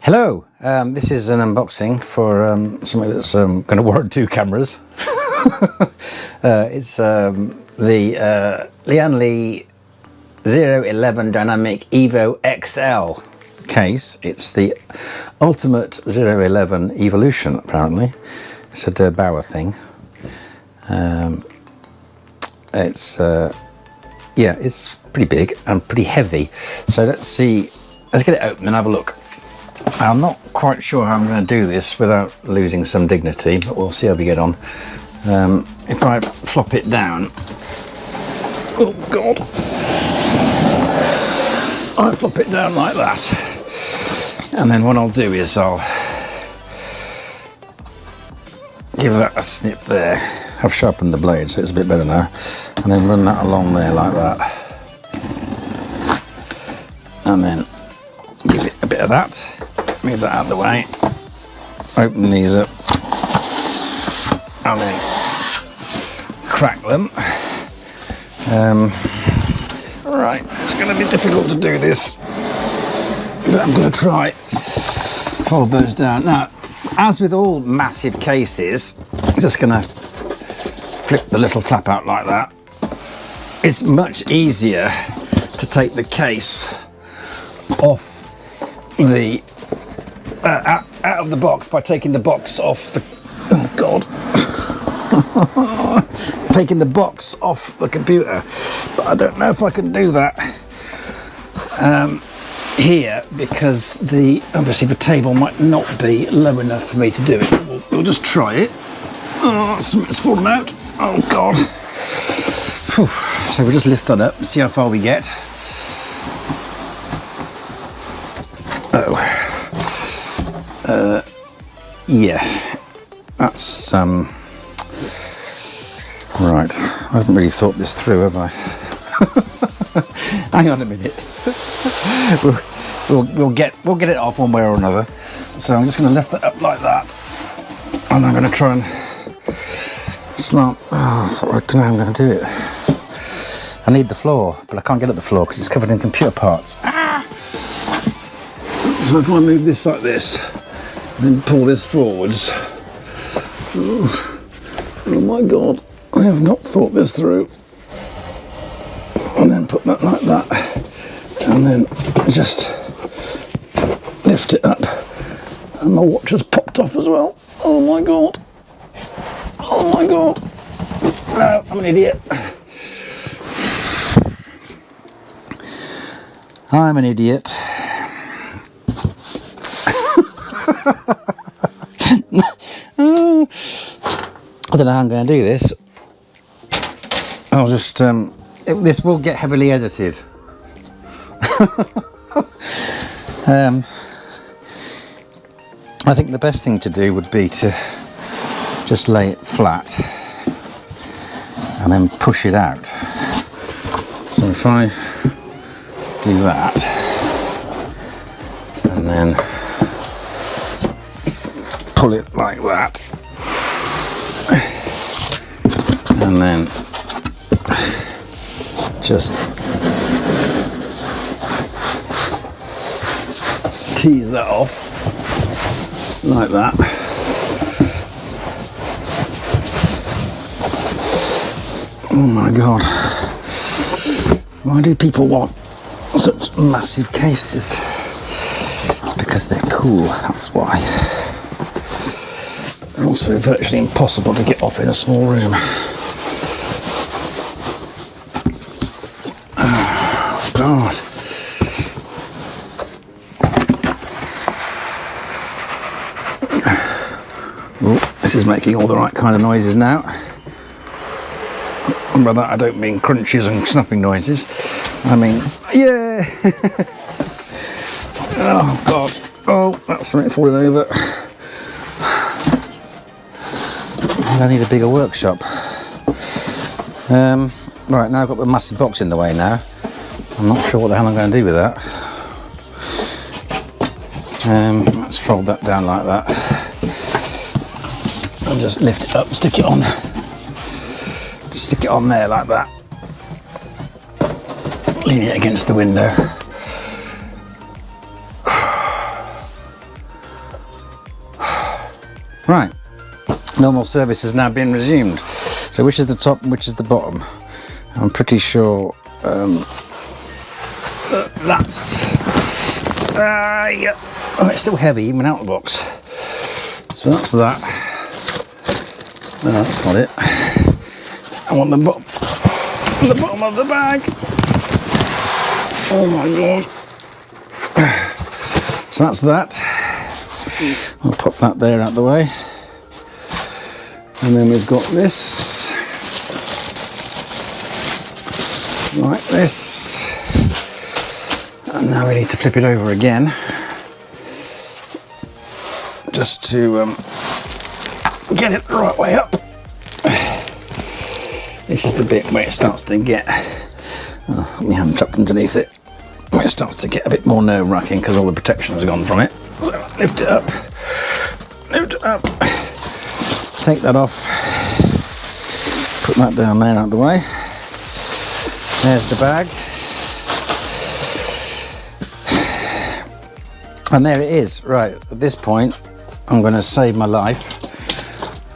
Hello, this is an unboxing for something that's going to warrant two cameras. It's the Lian Li 011 Dynamic EVO XL case. It's the ultimate 011 evolution, apparently. It's a Bauer thing. Yeah, it's pretty big and pretty heavy. So let's get it open and have a look. I'm not quite sure how I'm going to do this without losing some dignity, but we'll see how we get on. If I flop it down, oh God, I'll flop it down like that, and then what I'll do is I'll give that a snip there. I've sharpened the blade so it's a bit better now, and then run that along there like that, and then give it a bit of that. Move that out of the way, open these up, and then crack them. Right, it's going to be difficult to do this, but I'm going to try. Fold those down. Now, as with all massive cases, I'm just going to flip the little flap out like that. It's much easier to take the case off the out of the box by taking the box off the, oh God, taking the box off the computer, but I don't know if I can do that here, because obviously the table might not be low enough for me to do it. We'll just try it. Oh, something's fallen out. Oh God. Whew. So we'll just lift that up and see how far we get. Yeah, that's right. I haven't really thought this through, have I? Hang on a minute. we'll get it off one way or another. So I'm just going to lift it up like that, and I'm going to try and slant. Oh, I don't know how I'm going to do it. I need the floor, but I can't get at the floor because it's covered in computer parts. Ah! So if I move this like this, then pull this forwards. Oh my God, I have not thought this through. And then put that like that, and then just lift it up. And my watch has popped off as well. Oh my God. Oh my God. No, I'm an idiot. I'm an idiot. I don't know how I'm going to do this. I'll just this will get heavily edited. I think the best thing to do would be to just lay it flat and then push it out. So if I do that and then pull it like that, and then just tease that off like that. Oh my God, why do people want such massive cases? It's because they're cool, that's why. Also virtually impossible to get off in a small room. Oh God. Oh, this is making all the right kind of noises now. And by that I don't mean crunches and snapping noises. I mean, yeah. Oh God. Oh, that's something falling over. I need a bigger workshop. Right, now I've got the massive box in the way now. I'm not sure what the hell I'm going to do with that. Let's fold that down like that. And just lift it up, stick it on. Just stick it on there like that. Lean it against the window. Right, normal service has now been resumed. So which is the top and which is the bottom? I'm pretty sure that's... yeah. Oh, it's still heavy even out of the box. So that's that. No, that's not it. I want the bottom of the bag. Oh my god. So that's that. I'll pop that there out the way. And then we've got this. Like this. And now we need to flip it over again. Just to get it the right way up. This is the bit where it starts to get, got my hand tucked underneath it, where it starts to get a bit more nerve-wracking because all the protection has gone from it. So lift it up, take that off, put that down there out of the way. There's the bag. And there it is. Right, at this point, I'm going to save my life.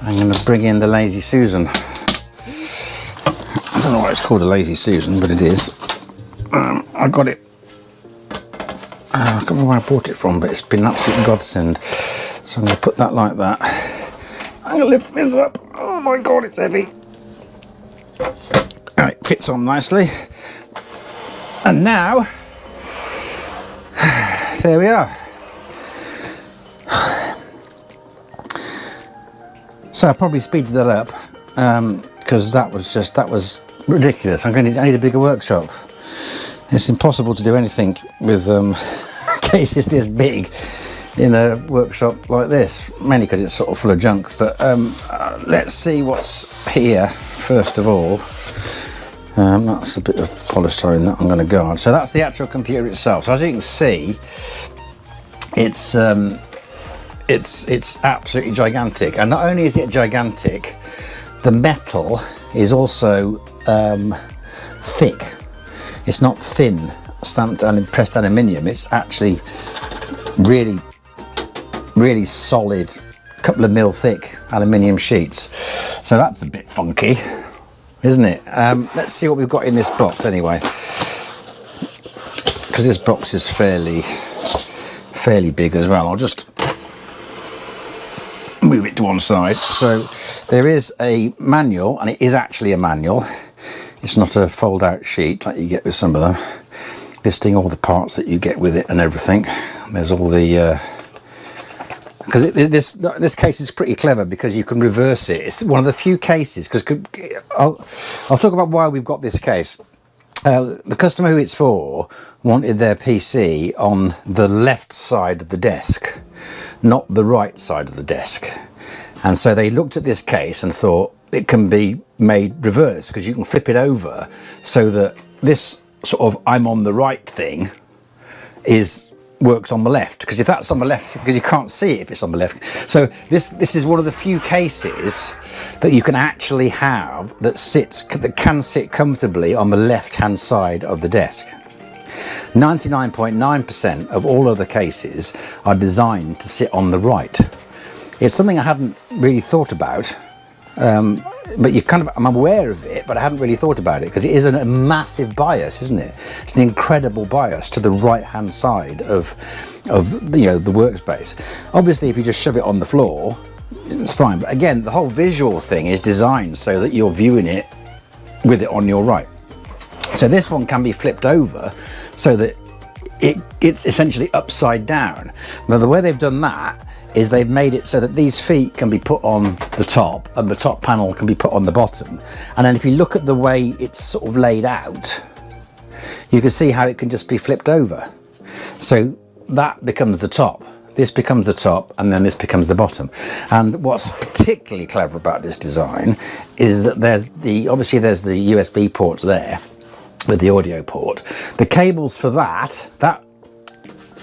I'm going to bring in the Lazy Susan. I don't know why it's called a Lazy Susan, but it is. I got it. I can't remember where I bought it from, but it's been an absolute godsend. So I'm going to put that like that. I'm going to lift this up. Oh my god, it's heavy. Right, fits on nicely. And now, there we are. So I probably speeded that up because that was ridiculous. I need a bigger workshop. It's impossible to do anything with cases this big in a workshop like this, mainly because it's sort of full of junk. But let's see what's here first of all. That's a bit of polystyrene that I'm going to guard. So that's the actual computer itself. So as you can see, it's absolutely gigantic, and not only is it gigantic, the metal is also thick. It's not thin stamped and pressed aluminium. It's actually really solid, couple of mil thick aluminium sheets. So that's a bit funky, isn't it? Let's see what we've got in this box anyway, because this box is fairly big as well. I'll just move it to one side. So there is a manual, and it is actually a manual. It's not a fold out sheet like you get with some of them, listing all the parts that you get with it and everything. There's all the because this case is pretty clever because you can reverse it. It's one of the few cases, because I'll talk about why we've got this case. The customer who it's for wanted their PC on the left side of the desk, not the right side of the desk. And so they looked at this case and thought it can be made reverse, because you can flip it over so that this sort of I'm on the right thing works on the left, because if that's on the left, because you can't see it if it's on the left. So this is one of the few cases that you can actually have that can sit comfortably on the left hand side of the desk. 99.9% of all other cases are designed to sit on the right. It's something I hadn't really thought about, but I'm aware of it, but I hadn't really thought about it, because it is a massive bias, isn't it? It's an incredible bias to the right hand side of the workspace. Obviously, if you just shove it on the floor, it's fine. But again, the whole visual thing is designed so that you're viewing it with it on your right. So this one can be flipped over so that it's essentially upside down. Now the way they've done that is they've made it so that these feet can be put on the top and the top panel can be put on the bottom. And then if you look at the way it's sort of laid out, you can see how it can just be flipped over. So that becomes the top, this becomes the top, and then this becomes the bottom. And what's particularly clever about this design is that obviously there's the USB ports there with the audio port. The cables for that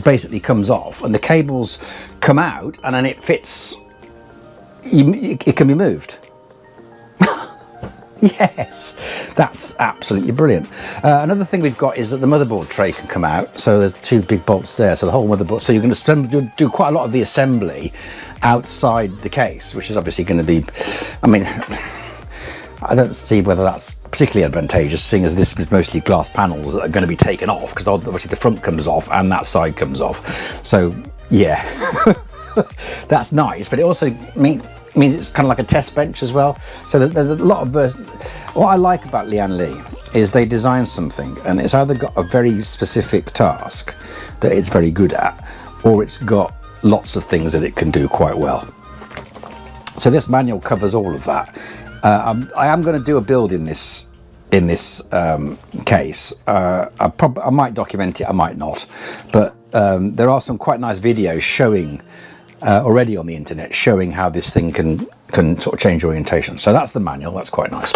basically comes off, and the cables come out, and then it fits. It can be moved. Yes, that's absolutely brilliant. Another thing we've got is that the motherboard tray can come out. So there's 2 big bolts there, so the whole motherboard. So you're going to do quite a lot of the assembly outside the case, which is obviously going to be, I mean, I don't see whether that's particularly advantageous, seeing as this is mostly glass panels that are going to be taken off, because obviously the front comes off and that side comes off. So yeah, that's nice, but it also means it's kind of like a test bench as well. So there's a lot of what I like about Lian Li is they design something and it's either got a very specific task that it's very good at, or it's got lots of things that it can do quite well. So this manual covers all of that. I am going to do a build in this case. I might document it, I might not, but there are some quite nice videos showing already on the internet showing how this thing can sort of change orientation. So that's the manual. That's quite nice.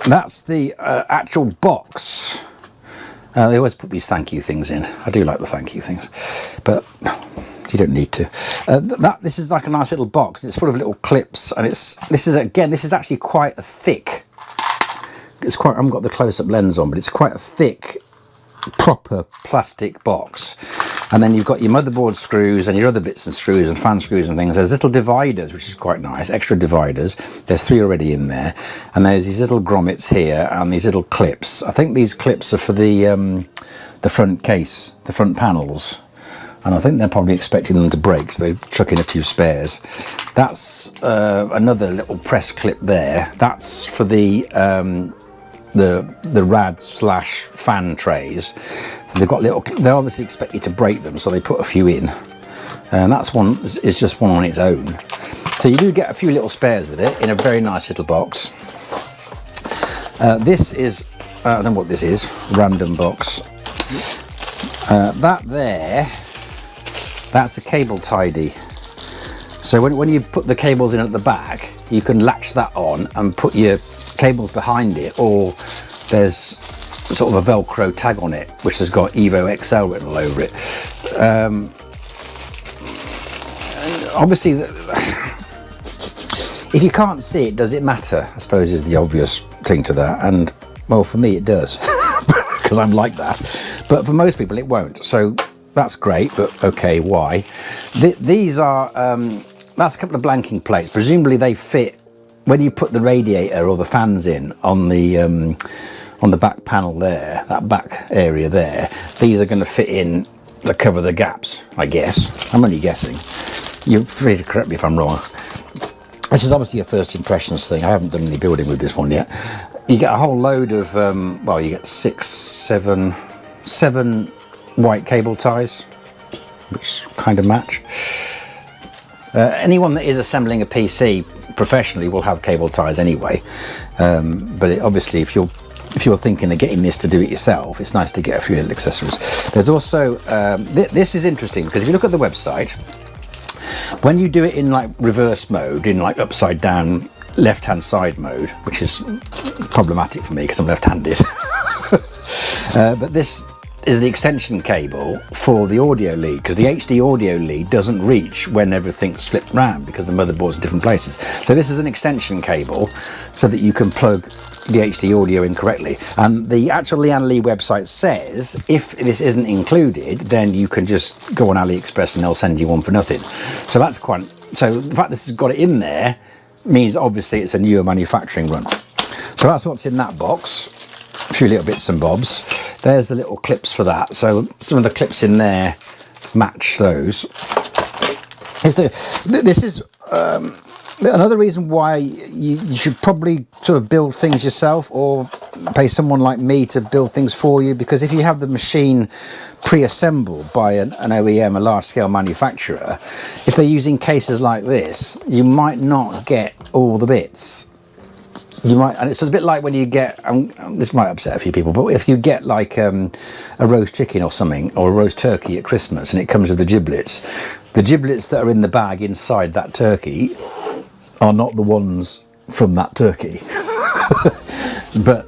That's the actual box. They always put these thank you things in. I do like the thank you things, but you don't need to. This is like a nice little box. It's full of little clips, and this is actually quite a thick. I haven't got the close-up lens on, but it's quite a thick, proper plastic box. And then you've got your motherboard screws and your other bits and screws and fan screws and things. There's little dividers, which is quite nice, extra dividers. There's 3 already in there. And there's these little grommets here and these little clips. I think these clips are for the front case, the front panels. And I think they're probably expecting them to break, so they chuck in a few spares. That's another little press clip there. That's for the rad/fan trays. So they've got little, they obviously expect you to break them, so they put a few in. And that's one, is just one on its own. So you do get a few little spares with it in a very nice little box. This is, I don't know what this is, random box. That there, that's a cable tidy. So when you put the cables in at the back, you can latch that on and put your cables behind it, or there's sort of a Velcro tag on it which has got EVO XL written all over it. Obviously, if you can't see it, does it matter? I suppose is the obvious thing to that, and well, for me it does, because I'm like that. But for most people it won't, so that's great. But okay, why? These are that's a couple of blanking plates. Presumably they fit when you put the radiator or the fans in on the back panel there, that back area there. These are going to fit in to cover the gaps, I guess. I'm only guessing. You're free to correct me if I'm wrong. This is obviously a first impressions thing. I haven't done any building with this one yet. You get a whole load of, well, you get 7 white cable ties, which kind of match. Anyone that is assembling a PC professionally will have cable ties anyway, but obviously if you're thinking of getting this to do it yourself, it's nice to get a few little accessories. There's also this is interesting, because if you look at the website, when you do it in like reverse mode, in like upside down left hand side mode, which is problematic for me because I'm left-handed, but this is the extension cable for the audio lead, because the HD audio lead doesn't reach when everything's flipped round because the motherboard's in different places. So this is an extension cable so that you can plug the HD audio in correctly. And the actual Lian Li website says if this isn't included, then you can just go on AliExpress and they'll send you one for nothing. So that's quite, so the fact this has got it in there means obviously it's a newer manufacturing run. So that's what's in that box. A few little bits and bobs. There's the little clips for that. So some of the clips in there match those. This is another reason why you should probably sort of build things yourself, or pay someone like me to build things for you, because if you have the machine pre-assembled by an OEM, a large-scale manufacturer, if they're using cases like this, you might not get all the bits. You might, and it's a bit like when you get, this might upset a few people, but if you get like a roast chicken or something, or a roast turkey at Christmas, and it comes with the giblets that are in the bag inside that turkey are not the ones from that turkey. But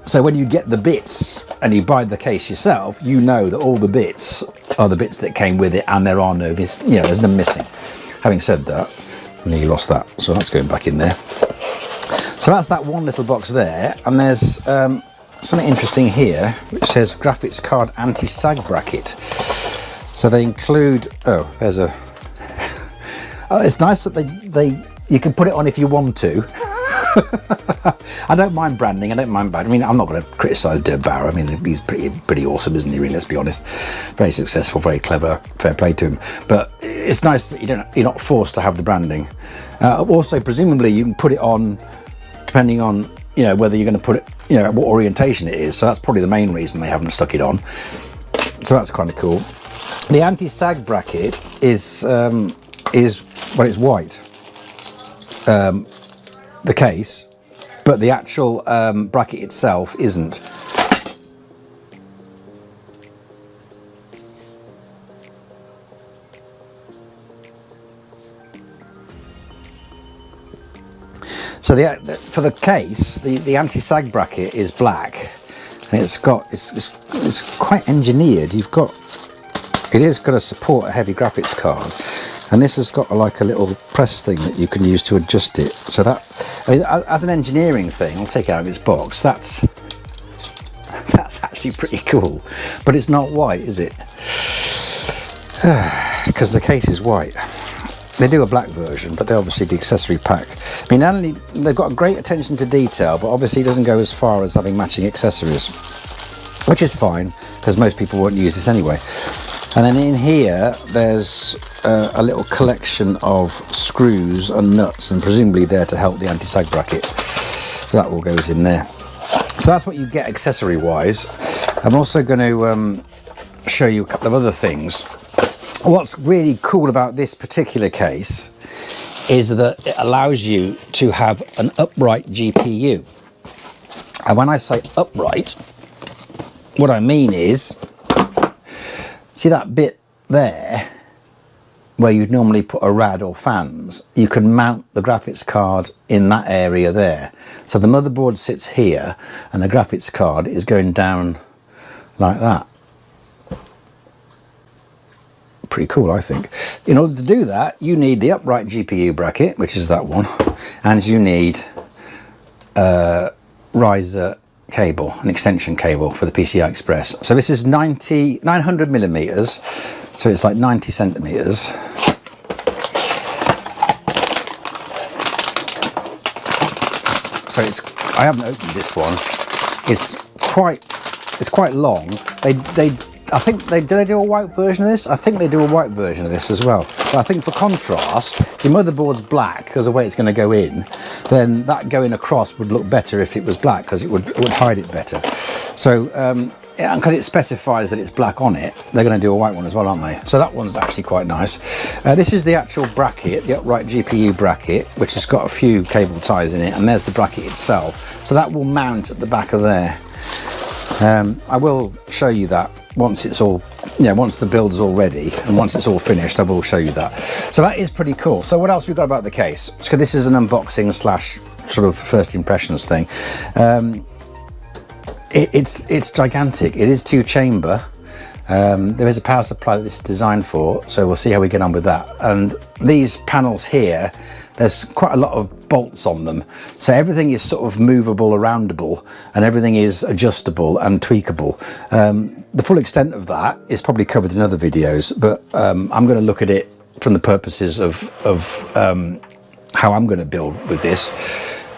so when you get the bits and you buy the case yourself, you know that all the bits are the bits that came with it, and there are no, there's no missing. Having said that, I nearly lost that, so that's going back in there. So that's that one little box there, and there's something interesting here which says graphics card anti-sag bracket. So they include, oh, there's a, oh, it's nice that you can put it on if you want to. I don't mind branding, I don't mind bad. I mean, I'm not going to criticise Dirk Bauer. I mean, he's pretty awesome, isn't he, really, let's be honest. Very successful, very clever, fair play to him. But it's nice that you're not forced to have the branding. Also, presumably, you can put it on depending on, you know, whether you're going to put it, you know, what orientation it is. So that's probably the main reason they haven't stuck it on. So that's kind of cool. The anti-sag bracket is well, it's white. The case, but the actual bracket itself isn't. So for the case, the anti-sag bracket is black, and it's quite engineered. It is going to support a heavy graphics card. And this has got like a little press thing that you can use to adjust it. So that, I mean, as an engineering thing, I'll take it out of its box. That's actually pretty cool, but it's not white, is it? Because the case is white. They do a black version, but they're obviously the accessory pack. I mean, not only they've got a great attention to detail, but obviously it doesn't go as far as having matching accessories, which is fine because most people won't use this anyway. And then in here, there's a little collection of screws and nuts, and presumably there to help the anti-sag bracket. So that all goes in there. So that's what you get accessory-wise. I'm also going to show you a couple of other things. What's really cool about this particular case is that it allows you to have an upright GPU. And when I say upright, what I mean is, see that bit there where you'd normally put a rad or fans? You can mount the graphics card in that area there. So the motherboard sits here and the graphics card is going down like that. Pretty cool, I think. In order to do that, you need the upright GPU bracket, which is that one, and you need a riser cable, an extension cable for the PCI Express. So this is 900 millimeters, so it's like 90 centimeters. So I haven't opened this one. It's quite long. I think do they do a white version of this? I think they do a white version of this as well. But I think for contrast, if your motherboard's black because of the way it's going to go in, then that going across would look better if it was black, because it would hide it better. So, yeah, and because it specifies that it's black on it, they're going to do a white one as well, aren't they? So that one's actually quite nice. This is the actual bracket, the upright GPU bracket, which has got a few cable ties in it, and there's the bracket itself. So that will mount at the back of there. I will show you that once it's all, once the build is all ready and once it's all finished, I will show you that. So that is pretty cool. So what else have we got about the case? So this is an unboxing slash sort of first impressions thing. It's gigantic. It is 2-chamber. There is a power supply that this is designed for, so we'll see how we get on with that. And these panels here, there's quite a lot of bolts on them, so everything is sort of movable, aroundable, and everything is adjustable and tweakable. The full extent of that is probably covered in other videos, but I'm going to look at it from the purposes of how I'm going to build with this.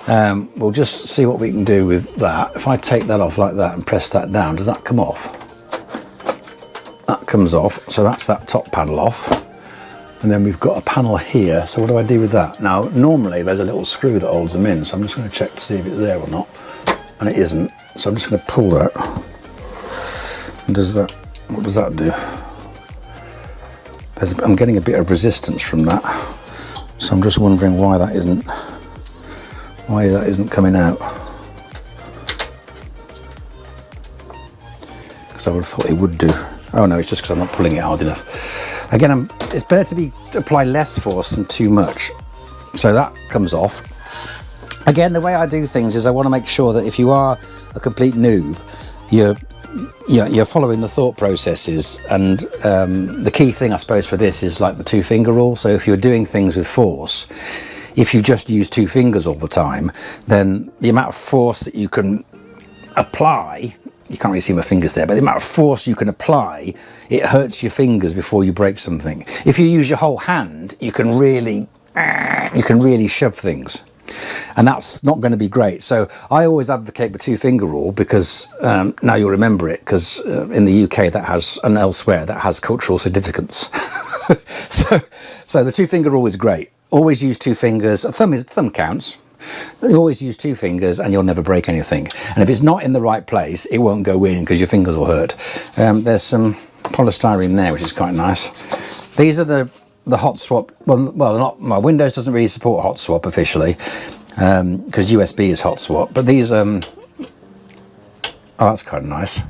We'll just see what we can do with that. If I take that off like that and press that down, does that come off? That comes off, so that's that top panel off. And then we've got a panel here, so what do I do with that? Now, normally there's a little screw that holds them in, so I'm just going to check to see if it's there or not. And it isn't, so I'm just going to pull that. And what does that do? I'm getting a bit of resistance from that, so I'm just wondering why that isn't coming out. Because I would have thought it would do. Oh no, it's just because I'm not pulling it hard enough. Again, it's better to apply less force than too much. So that comes off. Again, the way I do things is I want to make sure that if you are a complete noob, you're following the thought processes. And the key thing, I suppose, for this is like the 2-finger rule. So if you're doing things with force, if you just use 2 fingers all the time, then the amount of force that you can apply, you can't really see my fingers there, but the amount of force you can apply, it hurts your fingers before you break something. If you use your whole hand, you can really shove things, and that's not going to be great. So I always advocate the 2-finger rule, because now you'll remember it, because in the UK that has, and elsewhere, that has cultural significance. so the 2-finger rule is great. Always use 2 fingers. Thumb counts. You always use 2 fingers and you'll never break anything. And if it's not in the right place, it won't go in because your fingers will hurt. There's some polystyrene there, which is quite nice. These are the hot swap. Well, not my Windows doesn't really support hot swap officially, because USB is hot swap. But these, oh, that's kind of nice.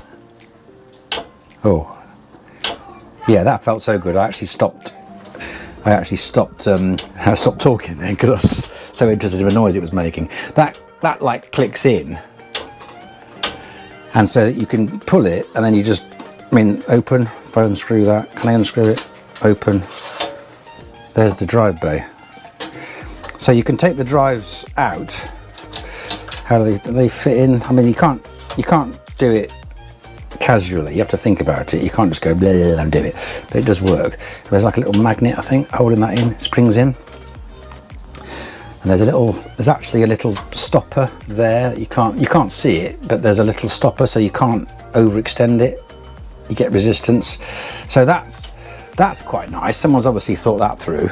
Oh, yeah, that felt so good. I actually stopped talking then because I was so interested in the noise it was making. That like clicks in, and so you can pull it, and then you just, open. If I unscrew that, can I unscrew it? Open. There's the drive bay. So you can take the drives out. How do they fit in? You can't do it casually. You have to think about it. You can't just go blah, blah, blah, and do it. But it does work. There's like a little magnet, I think, holding that in. It springs in. And there's actually a little stopper there. You can't see it, but there's a little stopper, so you can't overextend it. You get resistance. So that's quite nice. Someone's obviously thought that through.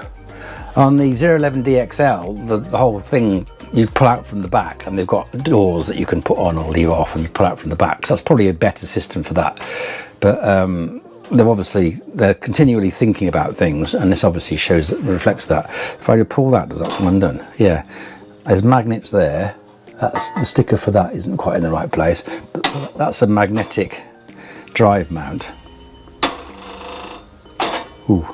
On the 011D XL, the whole thing you pull out from the back, and they've got doors that you can put on or leave off, and you pull out from the back. So that's probably a better system for that. But they're continually thinking about things, and this obviously reflects that. If I pull that, does that come undone? Yeah. There's magnets there. That's the sticker for that isn't quite in the right place, but that's a magnetic drive mount. Ooh.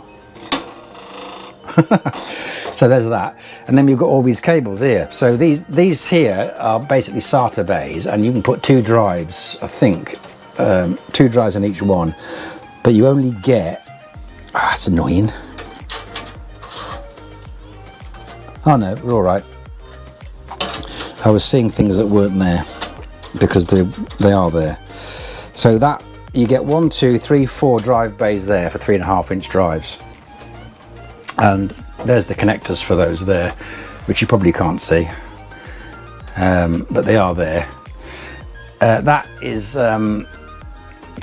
So there's that, and then we've got all these cables here. So these here are basically SATA bays, and you can put 2 drives, I think, 2 drives in each one, but you only get, that's annoying. Oh no, we're all right. I was seeing things that weren't there because they are there. So that you get 1, 2, 3, 4 drive bays there for 3.5-inch drives, and there's the connectors for those there, which you probably can't see, but they are there. That is 2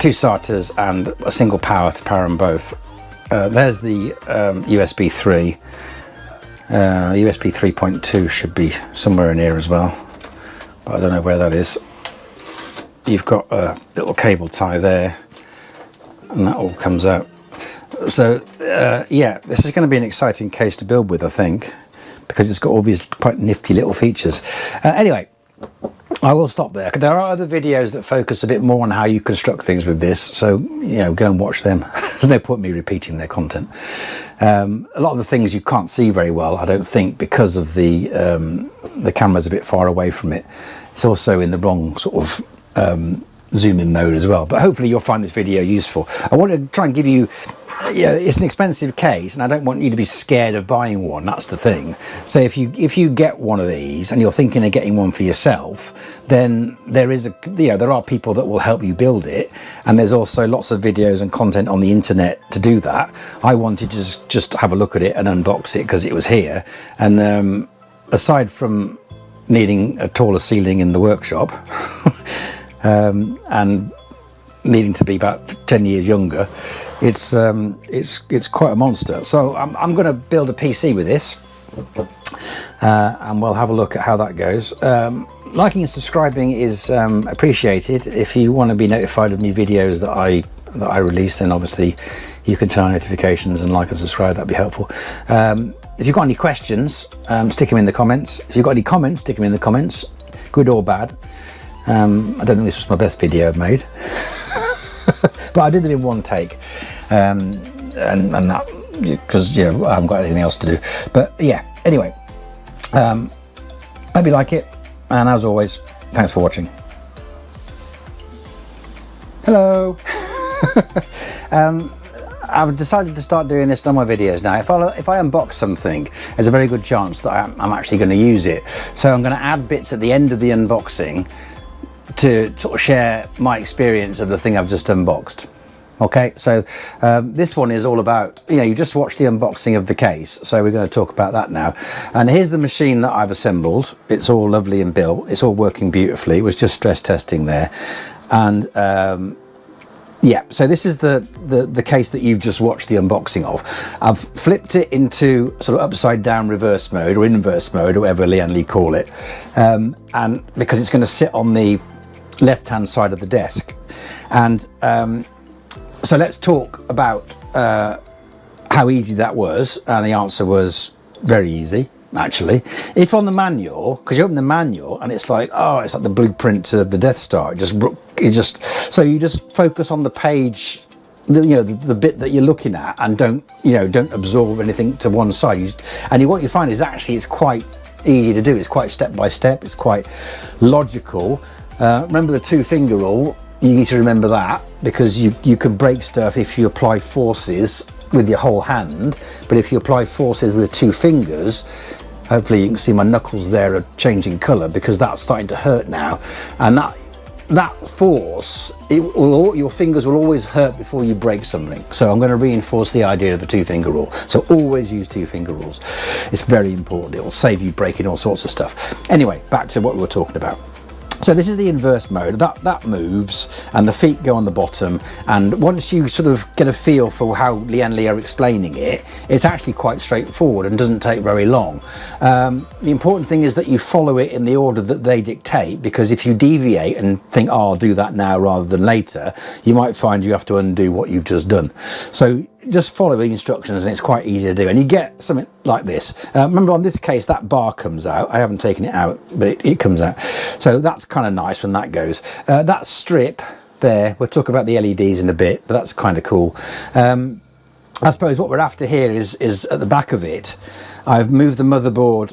SATAs and a single power to power them both. There's the USB 3. USB 3.2 should be somewhere in here as well, but I don't know where that is. You've got a little cable tie there, and that all comes out. So yeah, this is going to be an exciting case to build with, I think, because it's got all these quite nifty little features. Anyway, I will stop there. There are other videos that focus a bit more on how you construct things with this, so go and watch them. There's no point me repeating their content. A lot of the things you can't see very well, I don't think, because of the camera's a bit far away from it. It's also in the wrong sort of zoom in mode as well, but hopefully you'll find this video useful. I want to try and give you, it's an expensive case, and I don't want you to be scared of buying one. That's the thing. So if you get one of these and you're thinking of getting one for yourself, then there are people that will help you build it, and there's also lots of videos and content on the internet to do that. I wanted to just have a look at it and unbox it because it was here, and aside from needing a taller ceiling in the workshop and needing to be about 10 years younger, it's quite a monster. So I'm going to build a PC with this, and we'll have a look at how that goes. Liking and subscribing is appreciated. If you want to be notified of new videos that I release, then obviously you can turn on notifications and like and subscribe. That'd be helpful. If you've got any questions, stick them in the comments. If you've got any comments, stick them in the comments, good or bad. I don't think this was my best video I've made, but I did them in one take, and that because I haven't got anything else to do. But yeah, anyway, hope you like it, and as always, thanks for watching. Hello. I've decided to start doing this on my videos now. If I unbox something, there's a very good chance that I'm actually going to use it. So I'm going to add bits at the end of the unboxing to sort of share my experience of the thing I've just unboxed. Okay, so this one is all about, you just watched the unboxing of the case, so we're going to talk about that now. And here's the machine that I've assembled. It's all lovely and built. It's all working beautifully. It was just stress testing there. And yeah, so this is the case that you've just watched the unboxing of. I've flipped it into sort of upside down reverse mode or inverse mode, or whatever Lian Li call it, and because it's going to sit on the left hand side of the desk. And so let's talk about how easy that was, and the answer was very easy. Actually, if on the manual, because you open the manual and it's like, oh, it's like the blueprint to the Death Star. So you just focus on the page, the bit that you're looking at, and don't absorb anything to one side. And what you find is actually it's quite easy to do. It's quite step by step. It's quite logical. Remember the 2-finger rule. You need to remember that, because you can break stuff if you apply forces with your whole hand, but if you apply forces with 2 fingers, hopefully you can see my knuckles there are changing colour, because that's starting to hurt now, and that force, your fingers will always hurt before you break something. So I'm going to reinforce the idea of the 2-finger rule. So always use 2-finger rules. It's very important. It will save you breaking all sorts of stuff. Anyway, back to what we were talking about. So this is the inverse mode. That moves, and the feet go on the bottom, and once you sort of get a feel for how Lian Li are explaining it, it's actually quite straightforward and doesn't take very long. The important thing is that you follow it in the order that they dictate, because if you deviate and think, oh, I'll do that now rather than later, you might find you have to undo what you've just done. So just follow the instructions, and it's quite easy to do, and you get something like this. Remember, on this case, that bar comes out. I haven't taken it out, but it comes out. So that's kind of nice when that goes. That strip there, we'll talk about the LEDs in a bit, but that's kind of cool. I suppose what we're after here is at the back of it, I've moved the motherboard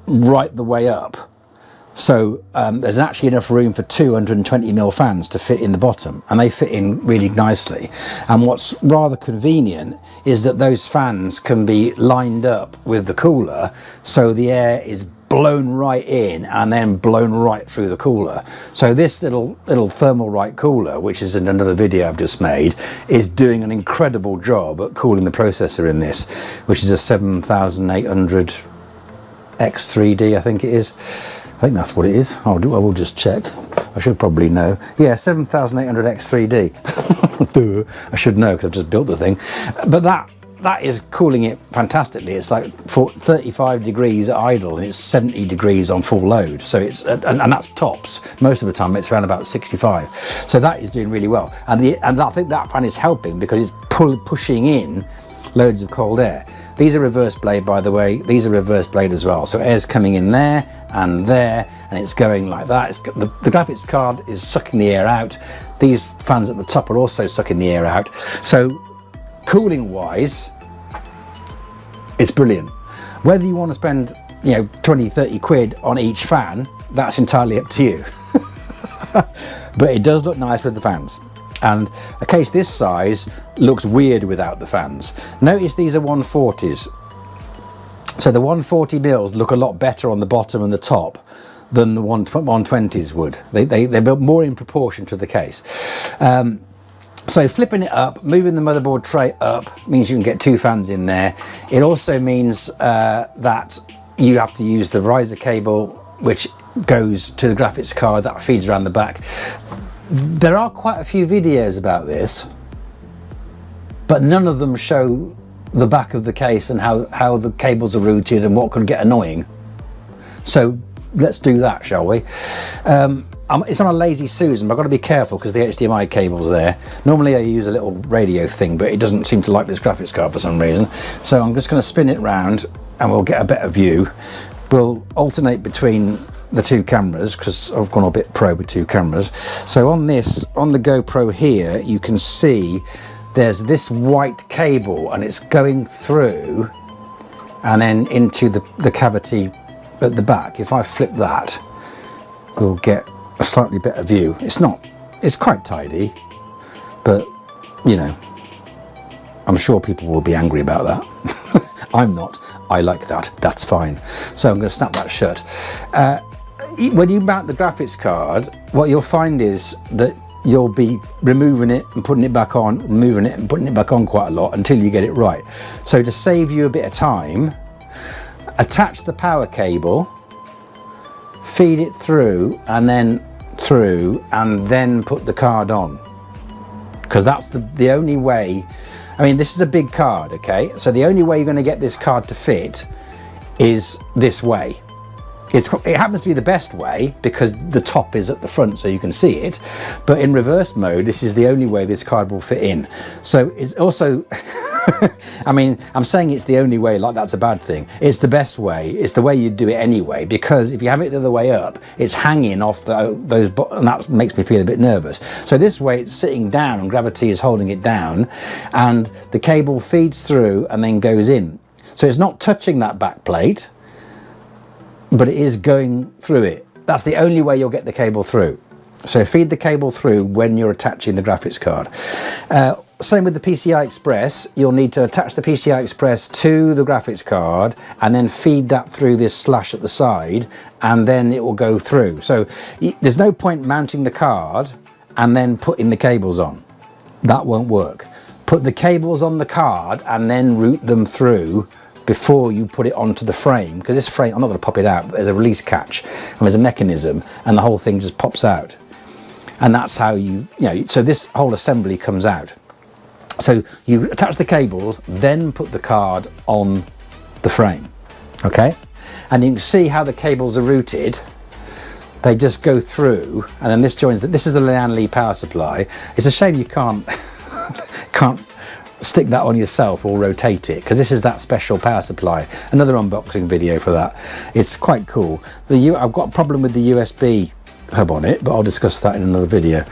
right the way up. So there's actually enough room for 220mm fans to fit in the bottom, and they fit in really nicely. And what's rather convenient is that those fans can be lined up with the cooler, so the air is blown right in and then blown right through the cooler. So this little thermal right cooler, which is in another video I've just made, is doing an incredible job at cooling the processor in this, which is a 7800 X3D, I think it is. I think that's what it is. I will just check. I should probably know. Yeah, 7800 X3D. I should know, because I've just built the thing. But that is cooling it fantastically. It's like 35 degrees at idle, and it's 70 degrees on full load. So it's and that's tops. Most of the time it's around about 65. So that is doing really well. And I think that fan is helping, because it's pushing in loads of cold air. These are reverse blade, by the way. These are reverse blade as well. So air's coming in there, and it's going like that. The graphics card is sucking the air out. These fans at the top are also sucking the air out. So cooling wise, it's brilliant. Whether you want to spend 20, 30 quid on each fan, that's entirely up to you. But it does look nice with the fans. And a case this size looks weird without the fans. Notice these are 140s. So the 140mm look a lot better on the bottom and the top than the 120s would. They're built more in proportion to the case. So flipping it up, moving the motherboard tray up, means you can get 2 fans in there. It also means that you have to use the riser cable, which goes to the graphics card, that feeds around the back. There are quite a few videos about this, but none of them show the back of the case and how the cables are routed and what could get annoying. So let's do that, shall we? It's on a Lazy Susan, but I've got to be careful because the HDMI cable's there. Normally I use a little radio thing, but it doesn't seem to like this graphics card for some reason. So I'm just going to spin it round and we'll get a better view. We'll alternate between the 2 cameras, because I've gone a bit pro with 2 cameras. So on the GoPro here, you can see there's this white cable, and it's going through and then into the cavity at the back. If I flip that, we'll get a slightly better view. It's quite tidy, but I'm sure people will be angry about that. I'm not. I like that. That's fine. So I'm going to snap that shut. When you mount the graphics card, what you'll find is that you'll be removing it and putting it back on, removing it and putting it back on quite a lot until you get it right. So to save you a bit of time, attach the power cable, feed it through and then put the card on, because that's the only way. I mean, this is a big card, okay? So the only way you're going to get this card to fit is this way. It happens to be the best way because the top is at the front so you can see it, but in reverse mode this is the only way this card will fit in. So it's also I mean, I'm saying it's the only way like that's a bad thing. It's the best way. It's the way you do it anyway, because if you have it the other way up, it's hanging off those, and that makes me feel a bit nervous. So this way it's sitting down and gravity is holding it down, and the cable feeds through and then goes in. So it's not touching that back plate, but it is going through it. That's the only way you'll get the cable through. So feed the cable through when you're attaching the graphics card. Same with the PCI Express. You'll need to attach the PCI Express to the graphics card and then feed that through this slash at the side, and then it will go through. So there's no point mounting the card and then putting the cables on. That won't work. Put the cables on the card and then route them through before you put it onto the frame, because this frame, I'm not going to pop it out, but there's a release catch and there's a mechanism and the whole thing just pops out. And that's how so this whole assembly comes out. So you attach the cables, then put the card on the frame, okay? And you can see how the cables are routed. They just go through, and then this joins, this is the Lian Li power supply. It's a shame you can't stick that on yourself or rotate it, because this is that special power supply. Another unboxing video for that. It's quite cool. I've got a problem with the USB hub on it, but I'll discuss that in another video.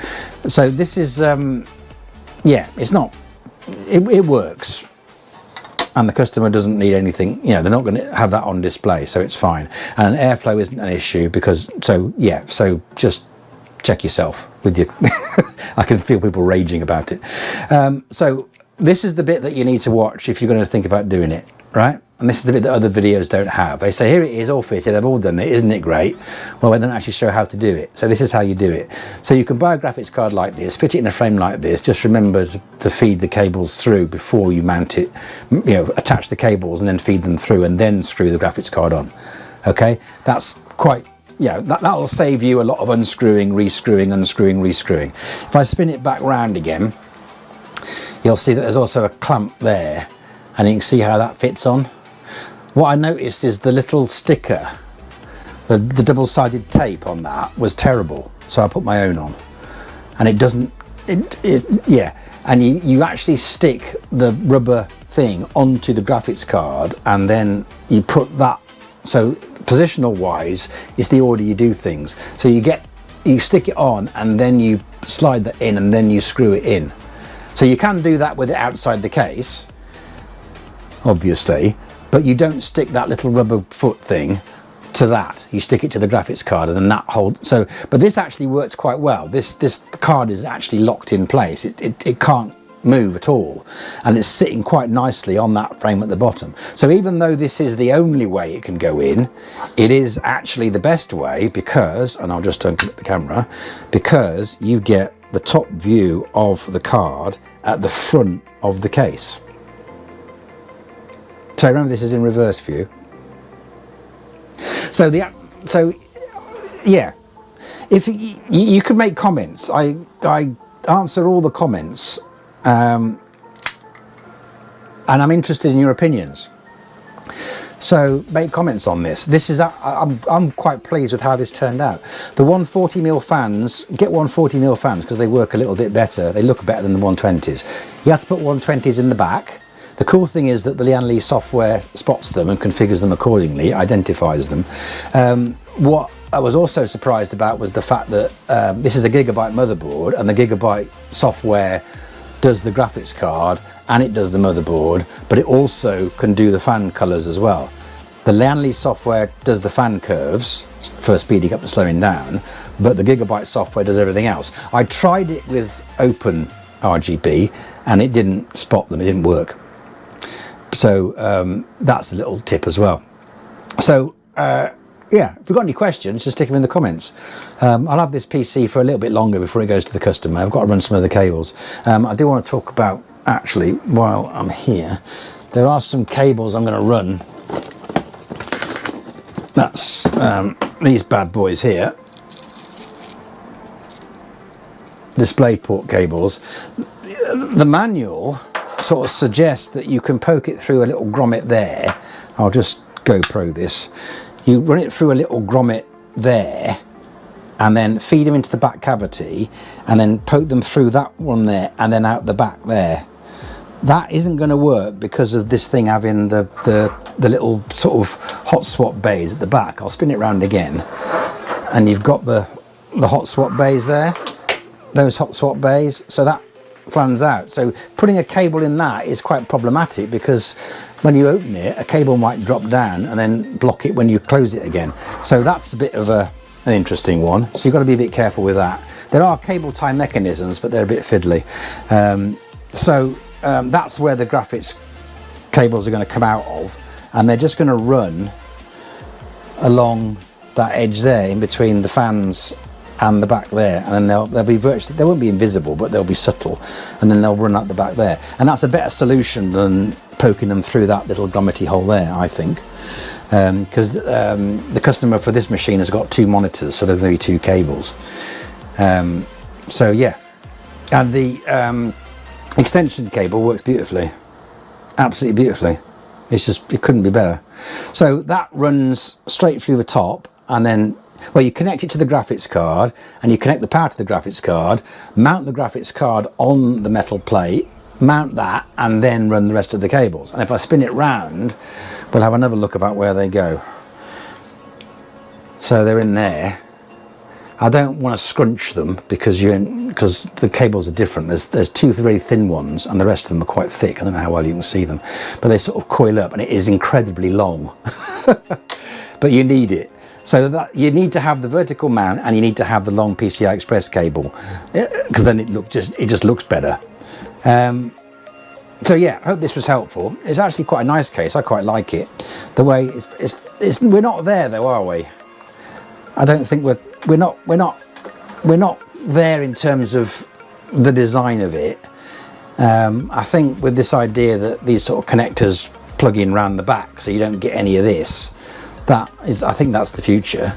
So this is yeah, it's not, it works, and the customer doesn't need anything, they're not going to have that on display, so it's fine. And airflow isn't an issue, because so just check yourself with your I can feel people raging about it. So this is the bit that you need to watch if you're going to think about doing it, right? And this is the bit that other videos don't have. They say, here it is, all fitted, they've all done it, isn't it great? Well, they don't actually show how to do it. So this is how you do it. So you can buy a graphics card like this, fit it in a frame like this, just remember to feed the cables through before you mount it, attach the cables and then feed them through and then screw the graphics card on. Okay, that's quite, that'll save you a lot of unscrewing, rescrewing, unscrewing, rescrewing. If I spin it back round again, you'll see that there's also a clamp there, and you can see how that fits on. What I noticed is the little sticker, the double-sided tape on that was terrible, so I put my own on, and it doesn't, and you actually stick the rubber thing onto the graphics card, and then you put that, so positional wise is the order you do things. So you stick it on and then you slide that in and then you screw it in. So you can do that with it outside the case, obviously, but you don't stick that little rubber foot thing to that. You stick it to the graphics card and then that holds. So, but this actually works quite well. This card is actually locked in place. It can't move at all, and it's sitting quite nicely on that frame at the bottom. So even though this is the only way it can go in, it is actually the best way, because, and I'll just turn the camera, because you get the top view of the card at the front of the case. So remember, this is in reverse view. So yeah, if you could make comments, I answer all the comments, and I'm interested in your opinions. So make comments on this. This is I'm quite pleased with how this turned out. The 140mm fans, get 140mm fans because they work a little bit better. They look better than the 120s. You have to put 120s in the back. The cool thing is that the Lian Li software spots them and configures them accordingly, identifies them. What I was also surprised about was the fact that this is a Gigabyte motherboard, and the Gigabyte software does the graphics card and it does the motherboard, but it also can do the fan colors as well. The Lian Li software does the fan curves for speeding up and slowing down, but the Gigabyte software does everything else. I tried it with open RGB, and it didn't spot them, it didn't work. So that's a little tip as well. So yeah, if you've got any questions, just stick them in the comments. I'll have this PC for a little bit longer before it goes to the customer. I've got to run some of the cables. I do want to talk about, actually, while I'm here, there are some cables I'm going to run. That's these bad boys here. DisplayPort cables. The manual sort of suggests that you can poke it through a little grommet there. I'll just GoPro this. You run it through a little grommet there and then feed them into the back cavity and then poke them through that one there and then out the back there. That isn't going to work because of this thing having the little sort of hot swap bays at the back. I'll spin it round again, and you've got the hot swap bays there, those hot swap bays, so that flans out. So putting a cable in that is quite problematic, because when you open it, a cable might drop down and then block it when you close it again. So that's a bit of an interesting one. So you've got to be a bit careful with that. There are cable tie mechanisms, but they're a bit fiddly. That's where the graphics cables are going to come out of, and they're just going to run along that edge there in between the fans and the back there, and then they'll be virtually, they won't be invisible, but they'll be subtle, and then they'll run out the back there. And that's a better solution than poking them through that little grommety hole there, I think, because the customer for this machine has got 2 monitors, so there's going to be 2 cables. So yeah, and the extension cable works beautifully, absolutely beautifully. It's just, it couldn't be better. So that runs straight through the top, and then, well, you connect it to the graphics card, and you connect the power to the graphics card, mount the graphics card on the metal plate, mount that, and then run the rest of the cables. And if I spin it round, we'll have another look about where they go. So they're in there. I don't want to scrunch them because the cables are different. There's 2 really thin ones, and the rest of them are quite thick. I don't know how well you can see them, but they sort of coil up, and it is incredibly long. But you need it. So that you need to have the vertical mount, and you need to have the long PCI Express cable, because then it just looks better. So yeah, I hope this was helpful. It's actually quite a nice case. I quite like it. The way it's we're not there though, are we? I don't think we're not there in terms of the design of it. I think with this idea that these sort of connectors plug in round the back, so you don't get any of this. I think that's the future,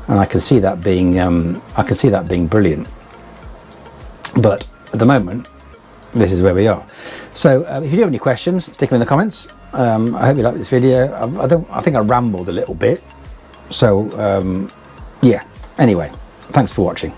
and I can see that being brilliant. But at the moment, this is where we are. So if you do have any questions, stick them in the comments. I hope you like this video. I think I rambled a little bit. So yeah. Anyway, thanks for watching.